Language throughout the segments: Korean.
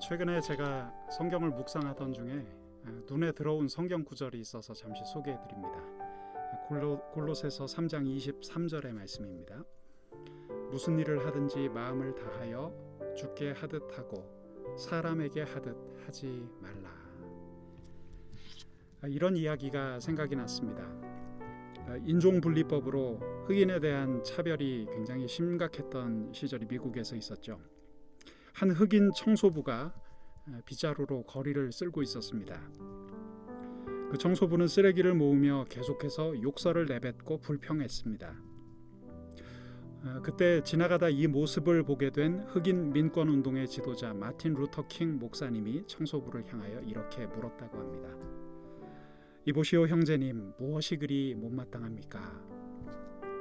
최근에 제가 성경을 묵상하던 중에 눈에 들어온 성경 구절이 있어서 잠시 소개해 드립니다. 골로새서 3장 23절의 말씀입니다. 무슨 일을 하든지 마음을 다하여 주께 하듯 하고 사람에게 하듯 하지 말라. 이런 이야기가 생각이 났습니다. 인종분리법으로 흑인에 대한 차별이 굉장히 심각했던 시절이 미국에서 있었죠. 한 흑인 청소부가 빗자루로 거리를 쓸고 있었습니다. 그 청소부는 쓰레기를 모으며 계속해서 욕설을 내뱉고 불평했습니다. 그때 지나가다 이 모습을 보게 된 흑인 민권운동의 지도자 마틴 루터 킹 목사님이 청소부를 향하여 이렇게 물었다고 합니다. 이보시오 형제님, 무엇이 그리 못마땅합니까?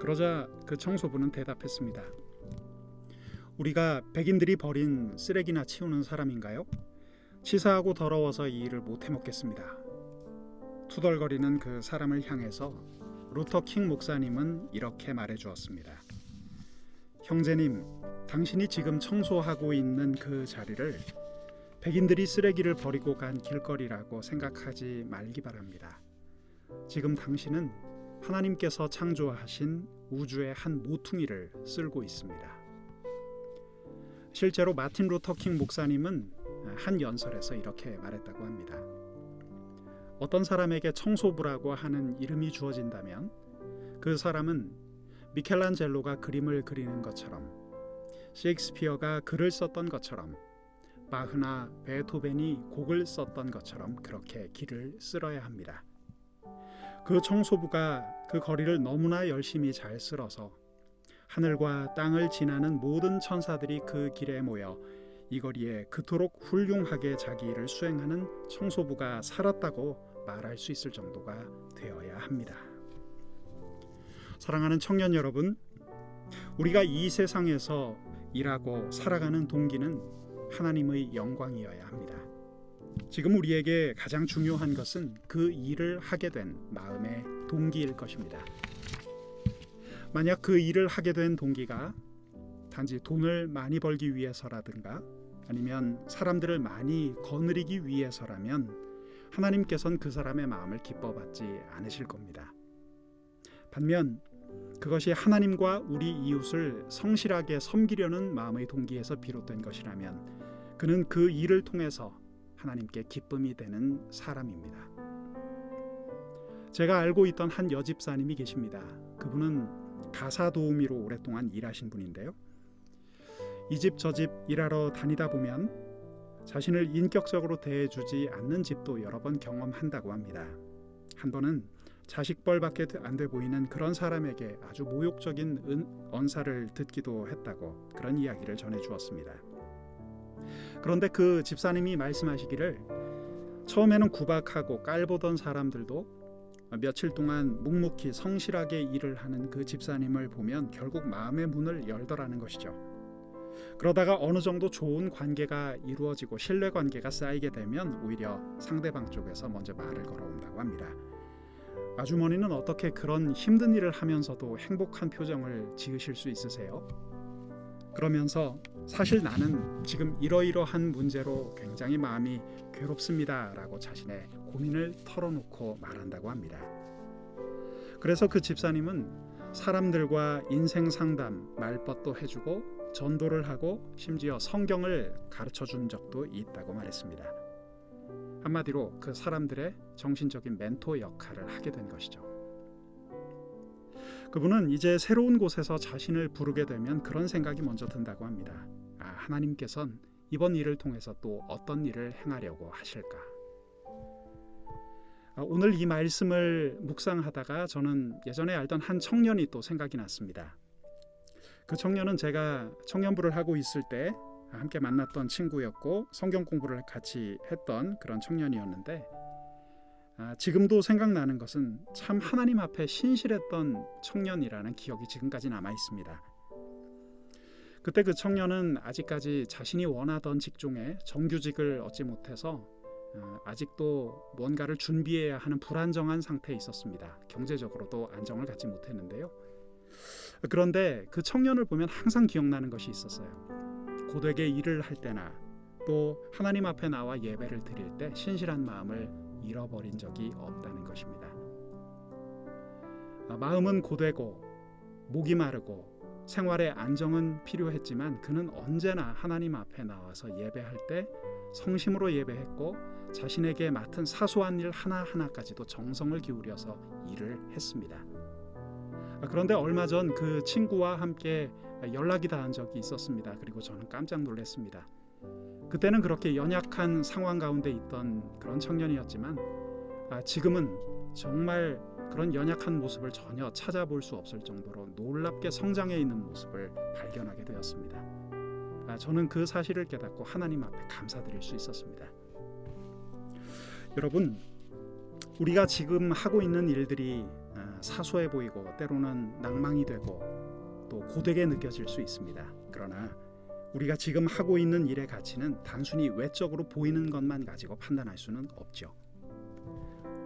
그러자 그 청소부는 대답했습니다. 우리가 백인들이 버린 쓰레기나 치우는 사람인가요? 치사하고 더러워서 이 일을 못 해먹겠습니다. 투덜거리는 그 사람을 향해서 루터 킹 목사님은 이렇게 말해주었습니다. 형제님, 당신이 지금 청소하고 있는 그 자리를 백인들이 쓰레기를 버리고 간 길거리라고 생각하지 말기 바랍니다. 지금 당신은 하나님께서 창조하신 우주의 한 모퉁이를 쓸고 있습니다. 실제로 마틴 루터 킹 목사님은 한 연설에서 이렇게 말했다고 합니다. 어떤 사람에게 청소부라고 하는 이름이 주어진다면 그 사람은 미켈란젤로가 그림을 그리는 것처럼, 셰익스피어가 글을 썼던 것처럼, 바흐나 베토벤이 곡을 썼던 것처럼 그렇게 길을 쓸어야 합니다. 그 청소부가 그 거리를 너무나 열심히 잘 쓸어서 하늘과 땅을 지나는 모든 천사들이 그 길에 모여 이 거리에 그토록 훌륭하게 자기 일을 수행하는 청소부가 살았다고 말할 수 있을 정도가 되어야 합니다. 사랑하는 청년 여러분, 우리가 이 세상에서 일하고 살아가는 동기는 하나님의 영광이어야 합니다. 지금 우리에게 가장 중요한 것은 그 일을 하게 된 마음의 동기일 것입니다. 만약 그 일을 하게 된 동기가 단지 돈을 많이 벌기 위해서라든가 아니면 사람들을 많이 거느리기 위해서라면 하나님께서는 그 사람의 마음을 기뻐받지 않으실 겁니다. 반면 그것이 하나님과 우리 이웃을 성실하게 섬기려는 마음의 동기에서 비롯된 것이라면 그는 그 일을 통해서 하나님께 기쁨이 되는 사람입니다. 제가 알고 있던 한 여집사님이 계십니다. 그분은 가사 도우미로 오랫동안 일하신 분인데요. 이 집 저 집 일하러 다니다 보면 자신을 인격적으로 대해주지 않는 집도 여러 번 경험한다고 합니다. 한 번은 자식벌밖에 안 돼 보이는 그런 사람에게 아주 모욕적인 언사를 듣기도 했다고 그런 이야기를 전해주었습니다. 그런데 그 집사님이 말씀하시기를 처음에는 구박하고 깔보던 사람들도 며칠 동안 묵묵히 성실하게 일을 하는 그 집사님을 보면 결국 마음의 문을 열더라는 것이죠. 그러다가 어느 정도 좋은 관계가 이루어지고 신뢰관계가 쌓이게 되면 오히려 상대방 쪽에서 먼저 말을 걸어온다고 합니다. 아주머니는 어떻게 그런 힘든 일을 하면서도 행복한 표정을 지으실 수 있으세요? 그러면서 사실 나는 지금 이러이러한 문제로 굉장히 마음이 괴롭습니다 라고 자신의 고민을 털어놓고 말한다고 합니다. 그래서 그 집사님은 사람들과 인생 상담, 말벗도 해주고 전도를 하고 심지어 성경을 가르쳐준 적도 있다고 말했습니다. 한마디로 그 사람들의 정신적인 멘토 역할을 하게 된 것이죠. 그분은 이제 새로운 곳에서 자신을 부르게 되면 그런 생각이 먼저 든다고 합니다. 하나님께서는 이번 일을 통해서 또 어떤 일을 행하려고 하실까? 오늘 이 말씀을 묵상하다가 저는 예전에 알던 한 청년이 또 생각이 났습니다. 그 청년은 제가 청년부를 하고 있을 때 함께 만났던 친구였고 성경 공부를 같이 했던 그런 청년이었는데 지금도 생각나는 것은 참 하나님 앞에 신실했던 청년이라는 기억이 지금까지 남아 있습니다. 그때 그 청년은 아직까지 자신이 원하던 직종에 정규직을 얻지 못해서 아직도 뭔가를 준비해야 하는 불안정한 상태에 있었습니다. 경제적으로도 안정을 갖지 못했는데요. 그런데 그 청년을 보면 항상 기억나는 것이 있었어요. 고되게 일을 할 때나 또 하나님 앞에 나와 예배를 드릴 때 신실한 마음을 잃어버린 적이 없다는 것입니다. 마음은 고되고 목이 마르고 생활에 안정은 필요했지만 그는 언제나 하나님 앞에 나와서 예배할 때 성심으로 예배했고 자신에게 맡은 사소한 일 하나하나까지도 정성을 기울여서 일을 했습니다. 그런데 얼마 전 그 친구와 함께 연락이 닿은 적이 있었습니다. 그리고 저는 깜짝 놀랐습니다. 그때는 그렇게 연약한 상황 가운데 있던 그런 청년이었지만 지금은 정말 그런 연약한 모습을 전혀 찾아볼 수 없을 정도로 놀랍게 성장해 있는 모습을 발견하게 되었습니다. 저는 그 사실을 깨닫고 하나님 앞에 감사드릴 수 있었습니다. 여러분, 우리가 지금 하고 있는 일들이 사소해 보이고 때로는 낭망이 되고 또 고되게 느껴질 수 있습니다. 그러나 우리가 지금 하고 있는 일의 가치는 단순히 외적으로 보이는 것만 가지고 판단할 수는 없죠.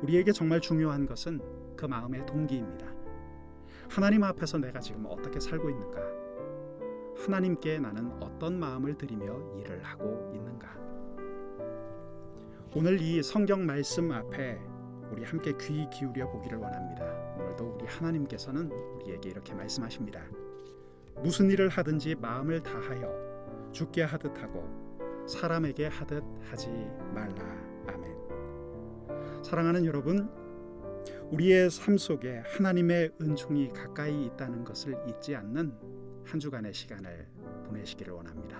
우리에게 정말 중요한 것은 그 마음의 동기입니다. 하나님 앞에서 내가 지금 어떻게 살고 있는가? 하나님께 나는 어떤 마음을 들이며 일을 하고 있는가? 오늘 이 성경 말씀 앞에 우리 함께 귀 기울여 보기를 원합니다. 오늘도 우리 하나님께서는 우리에게 이렇게 말씀하십니다. 무슨 일을 하든지 마음을 다하여 주께 하듯 하고 사람에게 하듯 하지 말라. 아멘. 사랑하는 여러분, 우리의 삶 속에 하나님의 은총이 가까이 있다는 것을 잊지 않는 한 주간의 시간을 보내시기를 원합니다.